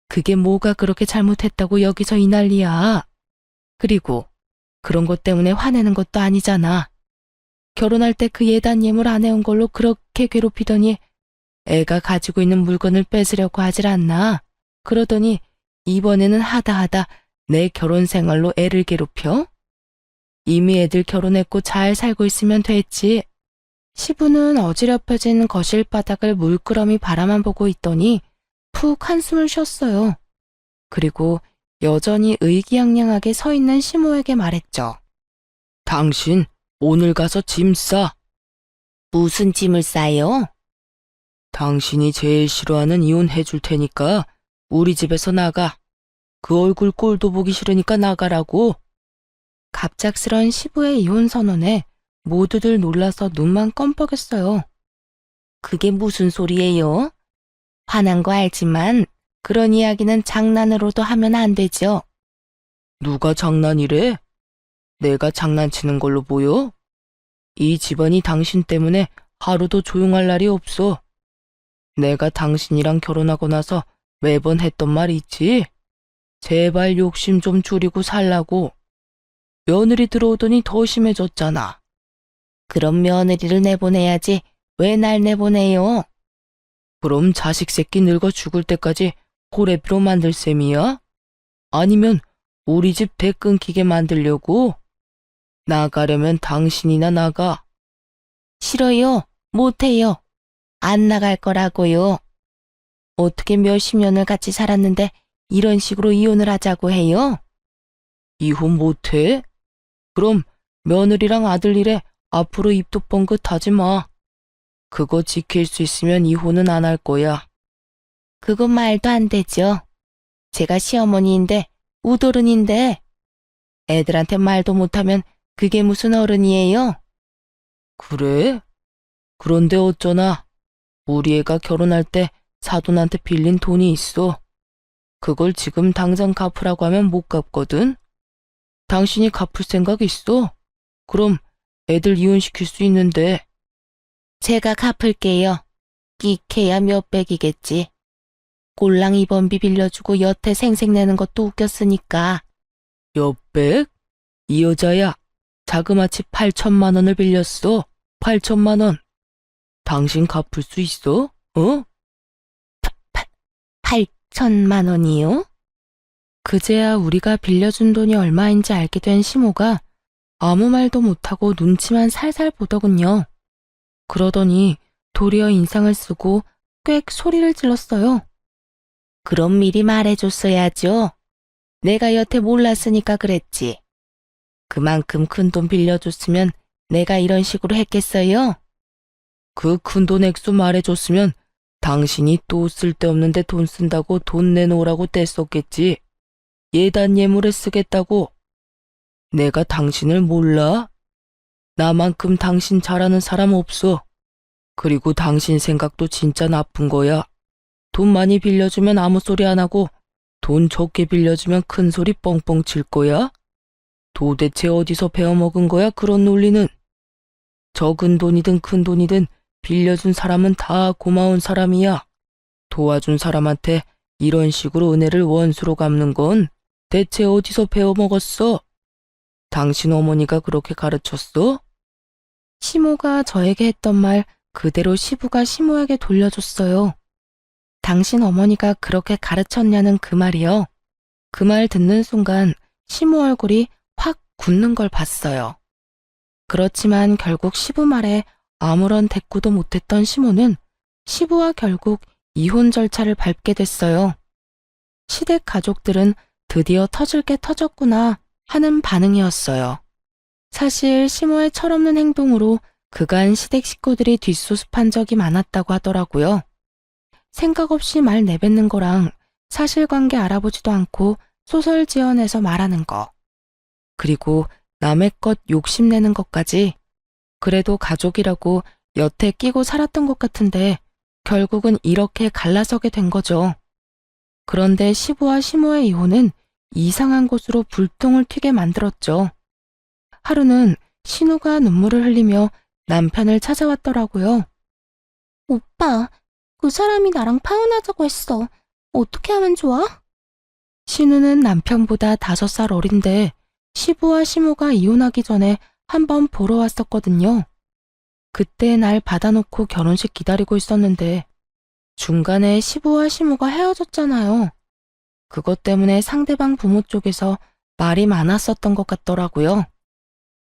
그게 뭐가 그렇게 잘못했다고 여기서 이 난리야. 그리고 그런 것 때문에 화내는 것도 아니잖아. 결혼할 때 그 예단 예물 안 해온 걸로 그렇게 괴롭히더니 애가 가지고 있는 물건을 뺏으려고 하질 않나. 그러더니 이번에는 하다 내 결혼 생활로 애를 괴롭혀? 이미 애들 결혼했고 잘 살고 있으면 됐지. 시부는 어지럽혀진 거실 바닥을 물끄러미 바라만 보고 있더니 푹 한숨을 쉬었어요. 그리고 여전히 의기양양하게 서 있는 시모에게 말했죠. 당신 오늘 가서 짐 싸. 무슨 짐을 싸요? 당신이 제일 싫어하는 이혼 해줄 테니까 우리 집에서 나가. 그 얼굴 꼴도 보기 싫으니까 나가라고. 갑작스런 시부의 이혼 선언에 모두들 놀라서 눈만 껌뻑였어요. 그게 무슨 소리예요? 화난 거 알지만 그런 이야기는 장난으로도 하면 안 되죠. 누가 장난이래? 내가 장난치는 걸로 보여? 이 집안이 당신 때문에 하루도 조용할 날이 없어. 내가 당신이랑 결혼하고 나서 매번 했던 말 있지? 제발 욕심 좀 줄이고 살라고. 며느리 들어오더니 더 심해졌잖아. 그럼 며느리를 내보내야지 왜 날 내보내요? 그럼 자식 새끼 늙어 죽을 때까지 호래비로 만들 셈이야? 아니면 우리 집 대 끊기게 만들려고? 나가려면 당신이나 나가. 싫어요. 못해요. 안 나갈 거라고요. 어떻게 몇십 년을 같이 살았는데 이런 식으로 이혼을 하자고 해요? 이혼 못해? 그럼 며느리랑 아들 일에 앞으로 입도 뻥긋 하지 마. 그거 지킬 수 있으면 이혼은 안 할 거야. 그건 말도 안 되죠. 제가 시어머니인데 우도른인데 애들한테 말도 못하면 그게 무슨 어른이에요? 그래? 그런데 어쩌나 우리 애가 결혼할 때 사돈한테 빌린 돈이 있어. 그걸 지금 당장 갚으라고 하면 못 갚거든? 당신이 갚을 생각 있어? 그럼 애들 이혼시킬 수 있는데. 제가 갚을게요. 끼케야 몇백이겠지. 꼴랑 입원비 빌려주고 여태 생색내는 것도 웃겼으니까. 몇백? 이 여자야, 자그마치 8천만 원을 빌렸어. 8천만 원. 당신 갚을 수 있어? 어? 8천만 원이요? 그제야 우리가 빌려준 돈이 얼마인지 알게 된 시모가 아무 말도 못하고 눈치만 살살 보더군요. 그러더니 도리어 인상을 쓰고 꽥 소리를 질렀어요. 그럼 미리 말해줬어야죠. 내가 여태 몰랐으니까 그랬지. 그만큼 큰 돈 빌려줬으면 내가 이런 식으로 했겠어요? 그 큰돈 액수 말해줬으면 당신이 또 쓸데없는데 돈 쓴다고 돈 내놓으라고 떼썼겠지. 예단 예물에 쓰겠다고. 내가 당신을 몰라? 나만큼 당신 잘하는 사람 없어. 그리고 당신 생각도 진짜 나쁜 거야. 돈 많이 빌려주면 아무 소리 안 하고 돈 적게 빌려주면 큰 소리 뻥뻥 칠 거야? 도대체 어디서 배워먹은 거야 그런 논리는? 적은 돈이든 큰 돈이든 빌려준 사람은 다 고마운 사람이야. 도와준 사람한테 이런 식으로 은혜를 원수로 갚는 건 대체 어디서 배워먹었어? 당신 어머니가 그렇게 가르쳤어? 시모가 저에게 했던 말 그대로 시부가 시모에게 돌려줬어요. 당신 어머니가 그렇게 가르쳤냐는 그 말이요. 그 말 듣는 순간 시모 얼굴이 확 굳는 걸 봤어요. 그렇지만 결국 시부 말에 아무런 대꾸도 못했던 시모는 시부와 결국 이혼 절차를 밟게 됐어요. 시댁 가족들은 드디어 터질 게 터졌구나 하는 반응이었어요. 사실 시모의 철없는 행동으로 그간 시댁 식구들이 뒷수습한 적이 많았다고 하더라고요. 생각 없이 말 내뱉는 거랑 사실관계 알아보지도 않고 소설 지어내서 말하는 거. 그리고 남의 것 욕심내는 것까지. 그래도 가족이라고 여태 끼고 살았던 것 같은데 결국은 이렇게 갈라서게 된 거죠. 그런데 시부와 시모의 이혼은 이상한 곳으로 불똥을 튀게 만들었죠. 하루는 신우가 눈물을 흘리며 남편을 찾아왔더라고요. 오빠, 그 사람이 나랑 파혼하자고 했어. 어떻게 하면 좋아? 신우는 남편보다 5살 어린데 시부와 시모가 이혼하기 전에 한번 보러 왔었거든요. 그때 날 받아놓고 결혼식 기다리고 있었는데 중간에 시부와 시모가 헤어졌잖아요. 그것 때문에 상대방 부모 쪽에서 말이 많았었던 것 같더라고요.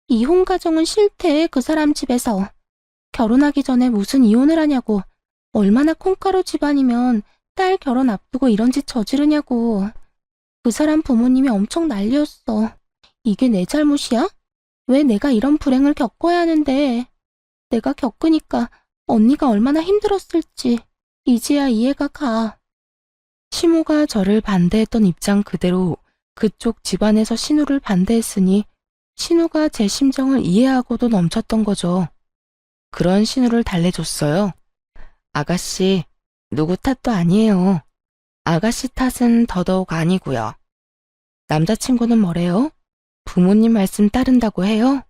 이혼 가정은 싫대, 그 사람 집에서. 결혼하기 전에 무슨 이혼을 하냐고. 얼마나 콩가루 집안이면 딸 결혼 앞두고 이런 짓 저지르냐고. 그 사람 부모님이 엄청 난리였어. 이게 내 잘못이야? 왜 내가 이런 불행을 겪어야 하는데. 내가 겪으니까 언니가 얼마나 힘들었을지 이제야 이해가 가. 시모가 저를 반대했던 입장 그대로 그쪽 집안에서 신우를 반대했으니 신우가 제 심정을 이해하고도 넘쳤던 거죠. 그런 신우를 달래줬어요. 아가씨, 누구 탓도 아니에요. 아가씨 탓은 더더욱 아니고요. 남자친구는 뭐래요? 부모님 말씀 따른다고 해요?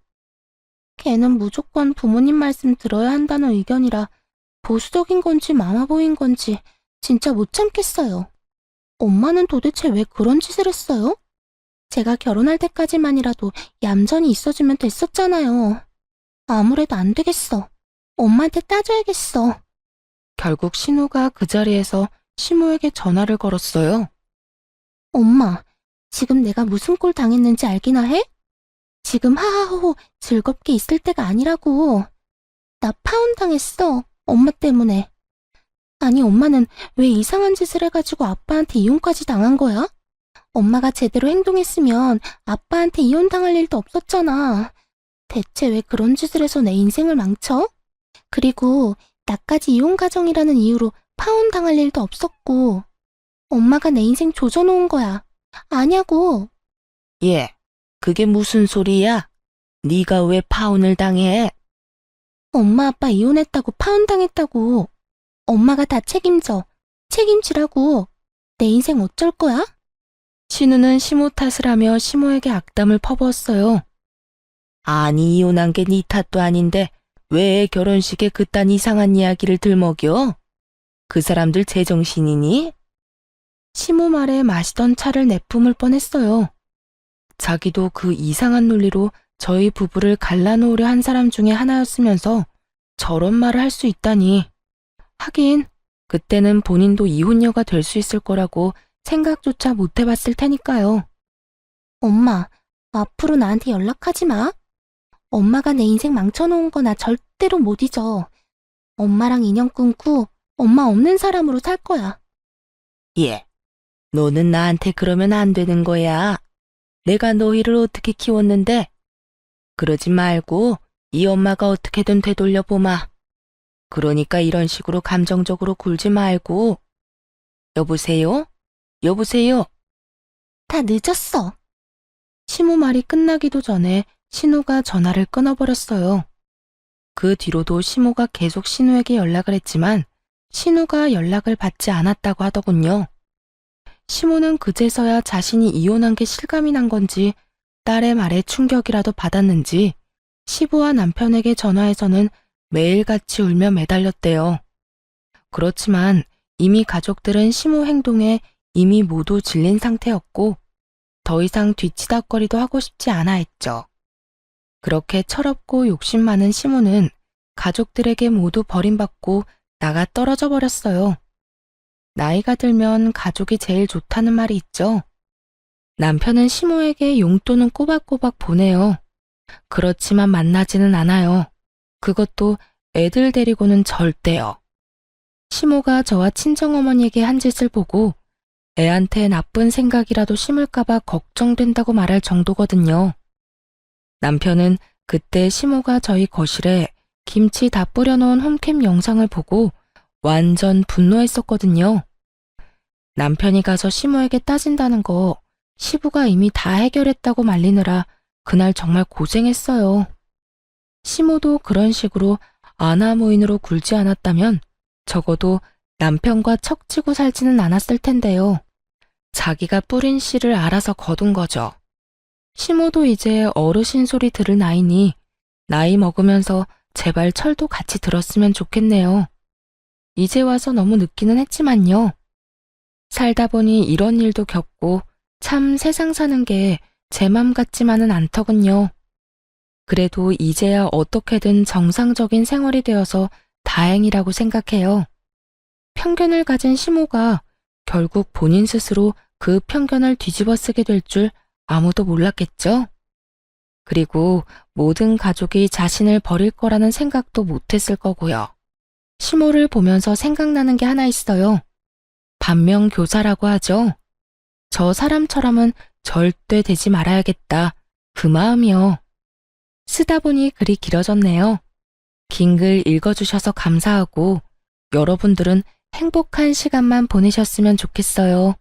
걔는 무조건 부모님 말씀 들어야 한다는 의견이라 보수적인 건지 마마보이인 건지 진짜 못 참겠어요. 엄마는 도대체 왜 그런 짓을 했어요? 제가 결혼할 때까지만이라도 얌전히 있어주면 됐었잖아요. 아무래도 안 되겠어. 엄마한테 따져야겠어. 결국 신우가 그 자리에서 시모에게 전화를 걸었어요. 엄마, 지금 내가 무슨 꼴 당했는지 알기나 해? 지금 하하호호 즐겁게 있을 때가 아니라고. 나 파혼당했어. 엄마 때문에. 아니, 엄마는 왜 이상한 짓을 해가지고 아빠한테 이혼까지 당한 거야? 엄마가 제대로 행동했으면 아빠한테 이혼당할 일도 없었잖아. 대체 왜 그런 짓을 해서 내 인생을 망쳐? 그리고 나까지 이혼 가정이라는 이유로 파혼당할 일도 없었고. 엄마가 내 인생 조져놓은 거야. 아냐고. 예, 그게 무슨 소리야? 네가 왜 파혼을 당해? 엄마 아빠 이혼했다고 파혼당했다고. 엄마가 다 책임져. 책임지라고. 내 인생 어쩔 거야? 신우는 시모 탓을 하며 시모에게 악담을 퍼부었어요. 아니, 이혼한 게 네 탓도 아닌데 왜 결혼식에 그딴 이상한 이야기를 들먹여? 그 사람들 제정신이니? 시모 말에 마시던 차를 내뿜을 뻔했어요. 자기도 그 이상한 논리로 저희 부부를 갈라놓으려 한 사람 중에 하나였으면서 저런 말을 할 수 있다니. 하긴 그때는 본인도 이혼녀가 될 수 있을 거라고 생각조차 못 해봤을 테니까요. 엄마, 앞으로 나한테 연락하지 마. 엄마가 내 인생 망쳐놓은 거 나 절대로 못 잊어. 엄마랑 인연 끊고 엄마 없는 사람으로 살 거야. 예, 너는 나한테 그러면 안 되는 거야. 내가 너희를 어떻게 키웠는데? 그러지 말고 이 엄마가 어떻게든 되돌려보마. 그러니까 이런 식으로 감정적으로 굴지 말고. 여보세요? 여보세요? 다 늦었어. 시모 말이 끝나기도 전에 신우가 전화를 끊어버렸어요. 그 뒤로도 시모가 계속 신우에게 연락을 했지만 신우가 연락을 받지 않았다고 하더군요. 시모는 그제서야 자신이 이혼한 게 실감이 난 건지 딸의 말에 충격이라도 받았는지 시부와 남편에게 전화해서는 매일같이 울며 매달렸대요. 그렇지만 이미 가족들은 시모 행동에 이미 모두 질린 상태였고 더 이상 뒤치다꺼리도 하고 싶지 않아 했죠. 그렇게 철없고 욕심 많은 시모는 가족들에게 모두 버림받고 나가 떨어져 버렸어요. 나이가 들면 가족이 제일 좋다는 말이 있죠. 남편은 시모에게 용돈은 꼬박꼬박 보내요. 그렇지만 만나지는 않아요. 그것도 애들 데리고는 절대요. 시모가 저와 친정어머니에게 한 짓을 보고 애한테 나쁜 생각이라도 심을까봐 걱정된다고 말할 정도거든요. 남편은 그때 시모가 저희 거실에 김치 다 뿌려놓은 홈캠 영상을 보고 완전 분노했었거든요. 남편이 가서 시모에게 따진다는 거 시부가 이미 다 해결했다고 말리느라 그날 정말 고생했어요. 시모도 그런 식으로 아나무인으로 굴지 않았다면 적어도 남편과 척지고 살지는 않았을 텐데요. 자기가 뿌린 씨를 알아서 거둔 거죠. 시모도 이제 어르신 소리 들을 나이니 나이 먹으면서 제발 철도 같이 들었으면 좋겠네요. 이제 와서 너무 늦기는 했지만요. 살다 보니 이런 일도 겪고 참 세상 사는 게 제 맘 같지만은 않더군요. 그래도 이제야 어떻게든 정상적인 생활이 되어서 다행이라고 생각해요. 편견을 가진 시모가 결국 본인 스스로 그 편견을 뒤집어 쓰게 될 줄 아무도 몰랐겠죠? 그리고 모든 가족이 자신을 버릴 거라는 생각도 못했을 거고요. 시모를 보면서 생각나는 게 하나 있어요. 반면교사라고 하죠. 저 사람처럼은 절대 되지 말아야겠다. 그 마음이요. 쓰다 보니 글이 길어졌네요. 긴 글 읽어주셔서 감사하고 여러분들은 행복한 시간만 보내셨으면 좋겠어요.